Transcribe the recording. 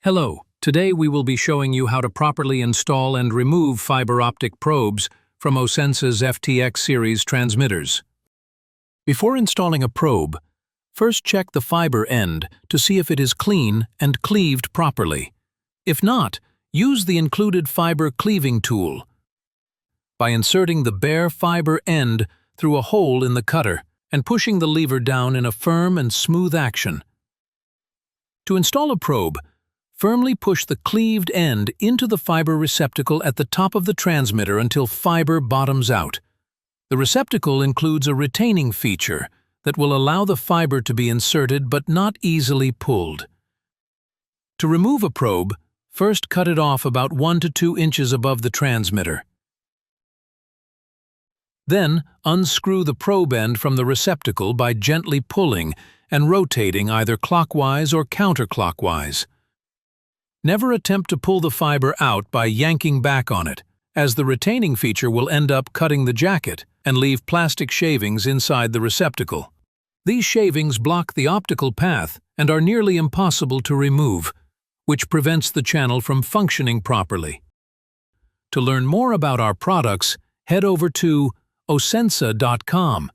Hello, today we will be showing you how to properly install and remove fiber optic probes from Osensa's FTX series transmitters. Before installing a probe, first check the fiber end to see if it is clean and cleaved properly. If not, use the included fiber cleaving tool by inserting the bare fiber end through a hole in the cutter and pushing the lever down in a firm and smooth action. To install a probe, firmly push the cleaved end into the fiber receptacle at the top of the transmitter until fiber bottoms out. The receptacle includes a retaining feature that will allow the fiber to be inserted but not easily pulled. To remove a probe, first cut it off about 1 to 2 inches above the transmitter. Then, unscrew the probe end from the receptacle by gently pulling and rotating either clockwise or counterclockwise. Never attempt to pull the fiber out by yanking back on it, as the retaining feature will end up cutting the jacket and leave plastic shavings inside the receptacle. These shavings block the optical path and are nearly impossible to remove, which prevents the channel from functioning properly. To learn more about our products, head over to Osensa.com